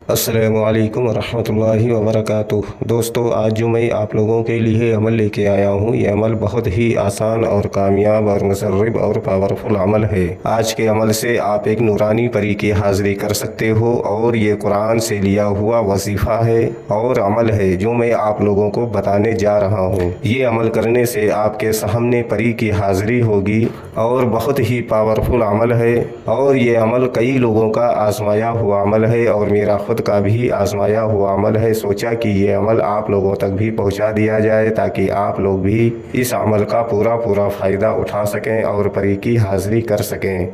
अस्सलामु अलैकुम वरहमतुल्लाहि वबरकातुह। दोस्तों, आज जो मैं आप लोगों के लिए अमल लेके आया हूँ, ये अमल बहुत ही आसान और कामयाब और मुसर्रिब और पावरफुल अमल है। आज के अमल से आप एक नूरानी परी की हाज़िरी कर सकते हो और ये कुरान से लिया हुआ वजीफ़ा है और अमल है जो मैं आप लोगों को बताने जा रहा हूँ। ये अमल करने से आपके सामने परी की हाज़िरी होगी और बहुत ही पावरफुल अमल है और ये अमल कई लोगों का आजमाया हुआ अमल है और मेरा खुद का भी आजमाया हुआ अमल है। सोचा कि ये अमल आप लोगों तक भी पहुंचा दिया जाए ताकि आप लोग भी इस अमल का पूरा फ़ायदा उठा सकें और परी की हाज़िरी कर सकें।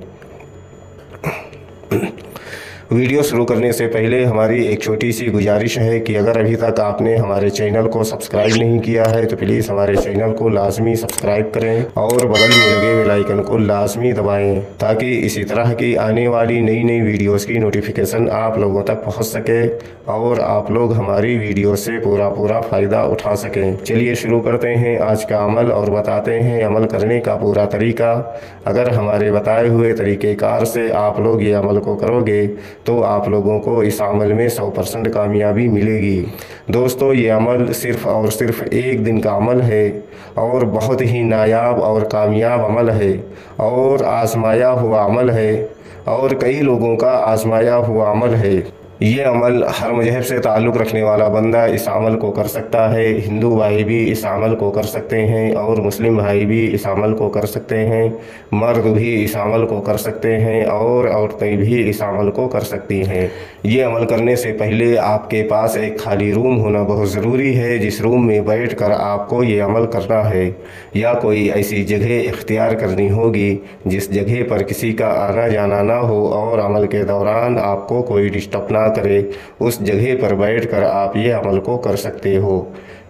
वीडियो शुरू करने से पहले हमारी एक छोटी सी गुजारिश है कि अगर अभी तक आपने हमारे चैनल को सब्सक्राइब नहीं किया है तो प्लीज़ हमारे चैनल को लाजमी सब्सक्राइब करें और बगल में लगे बेल आइकन को लाजमी दबाएं ताकि इसी तरह की आने वाली नई वीडियोस की नोटिफिकेशन आप लोगों तक पहुंच सके और आप लोग हमारी वीडियो से पूरा फ़ायदा उठा सकें। चलिए शुरू करते हैं आज का अमल और बताते हैं अमल करने का पूरा तरीका। अगर हमारे बताए हुए तरीक़ेकार से आप लोग ये अमल को करोगे तो आप लोगों को इस अमल में 100% कामयाबी मिलेगी। दोस्तों, ये अमल सिर्फ़ और सिर्फ एक दिन का अमल है और बहुत ही नायाब और कामयाब अमल है और आजमाया हुआ अमल है और कई लोगों का आजमाया हुआ अमल है। ये अमल हर मजहब से ताल्लुक़ रखने वाला बंदा इस अमल को कर सकता है। हिंदू भाई भी इस अमल को कर सकते हैं और मुस्लिम भाई भी इस अमल को कर सकते हैं। मर्द भी इस अमल को कर सकते हैं और औरतें भी इस अमल को कर सकती हैं। ये अमल करने से पहले आपके पास एक खाली रूम होना बहुत ज़रूरी है जिस रूम में बैठकर आपको ये अमल करना है, या कोई ऐसी जगह इख्तियार करनी होगी जिस जगह पर किसी का आना जाना ना हो और अमल के दौरान आपको कोई डिस्टर्ब ना करे। उस जगह पर बैठकर आप ये अमल को कर सकते हो।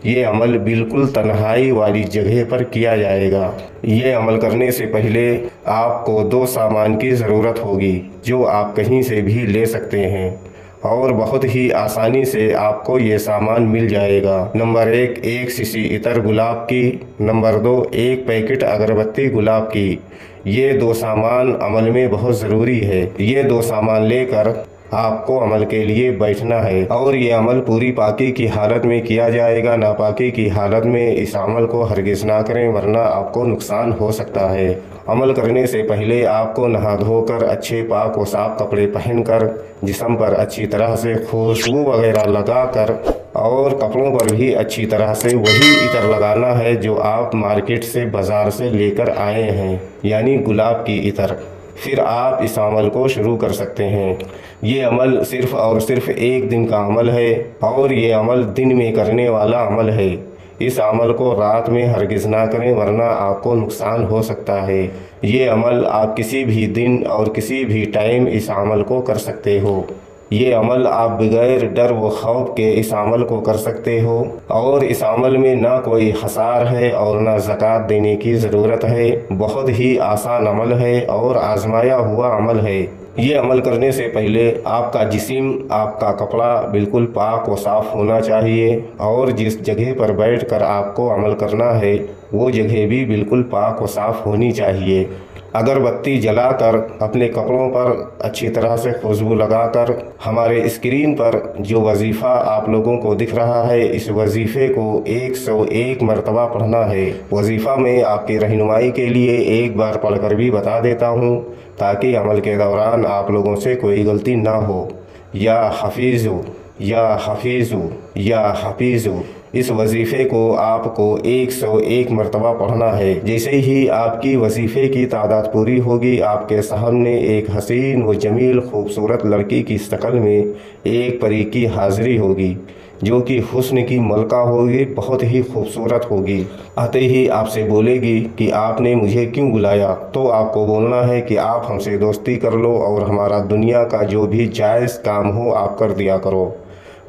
ये अमल बिल्कुल तन्हाई वाली जगह पर किया जाएगा। ये अमल करने से पहले आपको 2 सामान की ज़रूरत होगी जो आप कहीं से भी ले सकते हैं और बहुत ही आसानी से आपको ये सामान मिल जाएगा। नंबर 1, 1 शीशी इतर गुलाब की। नंबर 2, 1 पैकेट अगरबत्ती गुलाब की। ये 2 सामान अमल में बहुत ज़रूरी है। ये 2 सामान लेकर आपको अमल के लिए बैठना है और ये अमल पूरी पाकी की हालत में किया जाएगा। नापाकी की हालत में इस अमल को हरगिज़ ना करें वरना आपको नुकसान हो सकता है। अमल करने से पहले आपको नहा धोकर अच्छे पाक व साफ कपड़े पहनकर जिस्म पर अच्छी तरह से खुशबू वगैरह लगाकर और कपड़ों पर भी अच्छी तरह से वही इतर लगाना है जो आप मार्केट से बाज़ार से लेकर आए हैं, यानी गुलाब की इतर। फिर आप इस अमल को शुरू कर सकते हैं। ये अमल सिर्फ़ और सिर्फ एक दिन का अमल है और ये अमल दिन में करने वाला अमल है। इस अमल को रात में हरगिज़ ना करें वरना आपको नुकसान हो सकता है। ये अमल आप किसी भी दिन और किसी भी टाइम इस अमल को कर सकते हो। ये अमल आप बगैर डर व खौफ के इस अमल को कर सकते हो और इस अमल में ना कोई खसार है और ना ज़कात देने की ज़रूरत है। बहुत ही आसान अमल है और आजमाया हुआ अमल है। ये अमल करने से पहले आपका जिस्म, आपका कपड़ा बिल्कुल पाक व साफ़ होना चाहिए और जिस जगह पर बैठकर आपको अमल करना है वो जगह भी बिल्कुल पाक व साफ़ होनी चाहिए। अगरबत्ती जलाकर अपने कपड़ों पर अच्छी तरह से खुशबू लगाकर हमारे स्क्रीन पर जो वजीफ़ा आप लोगों को दिख रहा है इस वजीफ़े को 101 मरतबा पढ़ना है। वजीफ़ा में आपकी रहनुमाई के लिए एक बार पढ़कर भी बता देता हूँ ताकि अमल के दौरान आप लोगों से कोई गलती ना हो। या हफीज़ु, या हफीज़ु, या हफीज़ु। इस वजीफ़े को आपको 101 मरतबा पढ़ना है। जैसे ही आपकी वजीफ़े की तादाद पूरी होगी आपके सामने एक हसीन व जमील खूबसूरत लड़की की शक्ल में एक परी की हाज़िरी होगी जो कि हुस्न की मलका होगी, बहुत ही खूबसूरत होगी। आते ही आपसे बोलेगी कि आपने मुझे क्यों बुलाया, तो आपको बोलना है कि आप हमसे दोस्ती कर लो और हमारा दुनिया का जो भी जायज़ काम हो आप कर दिया करो।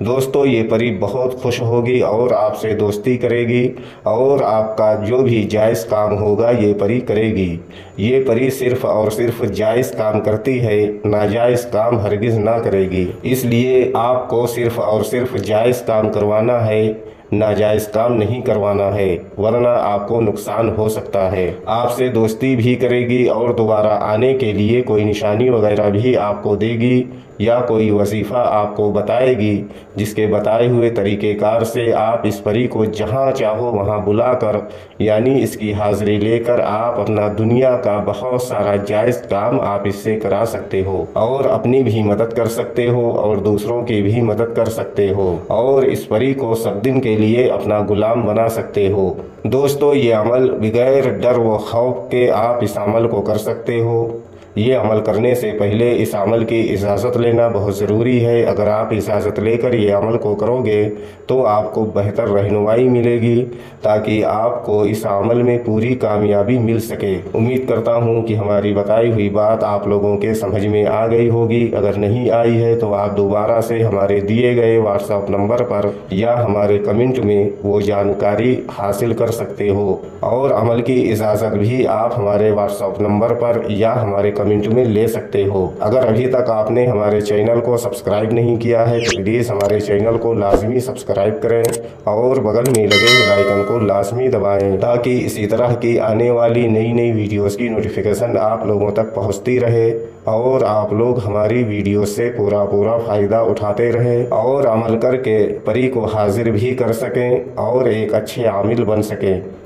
दोस्तों, ये परी बहुत खुश होगी और आपसे दोस्ती करेगी और आपका जो भी जायज़ काम होगा ये परी करेगी। ये परी सिर्फ़ और सिर्फ जायज़ काम करती है, नाजायज़ काम हरगिज़ ना करेगी। इसलिए आपको सिर्फ़ और सिर्फ जायज़ काम करवाना है, नाजायज़ काम नहीं करवाना है वरना आपको नुकसान हो सकता है। आपसे दोस्ती भी करेगी और दोबारा आने के लिए कोई निशानी वगैरह भी आपको देगी या कोई वजीफ़ा आपको बताएगी, जिसके बताए हुए तरीक़ेकार से आप इस परी को जहाँ चाहो वहाँ बुलाकर यानी इसकी हाज़िरी लेकर आप अपना दुनिया का बहुत सारा जायज़ काम आप इससे करा सकते हो और अपनी भी मदद कर सकते हो और दूसरों की भी मदद कर सकते हो और इस परी को सब दिन के लिए अपना गुलाम बना सकते हो। दोस्तों, ये अमल बगैर डर व खौफ के आप इस अमल को कर सकते हो। ये अमल करने से पहले इस अमल की इजाज़त लेना बहुत ज़रूरी है। अगर आप इजाज़त लेकर ये अमल को करोगे तो आपको बेहतर रहनुमाई मिलेगी ताकि आपको इस अमल में पूरी कामयाबी मिल सके। उम्मीद करता हूँ कि हमारी बताई हुई बात आप लोगों के समझ में आ गई होगी। अगर नहीं आई है तो आप दोबारा से हमारे दिए गए व्हाट्सएप नंबर पर या हमारे कमेंट में वो जानकारी हासिल कर सकते हो और अमल की इजाज़त भी आप हमारे व्हाट्सएप नंबर पर या हमारे कमेंट में ले सकते हो। अगर अभी तक आपने हमारे चैनल को सब्सक्राइब नहीं किया है तो प्लीज़ हमारे चैनल को लाजमी सब्सक्राइब करें और बगल में लगे बेल आइकन को लाजमी दबाएं ताकि इसी तरह की आने वाली नई नई वीडियोस की नोटिफिकेशन आप लोगों तक पहुंचती रहे और आप लोग हमारी वीडियो से पूरा फ़ायदा उठाते रहे और अमल करके परी को हाजिर भी कर सकें और एक अच्छे आमिल बन सकें।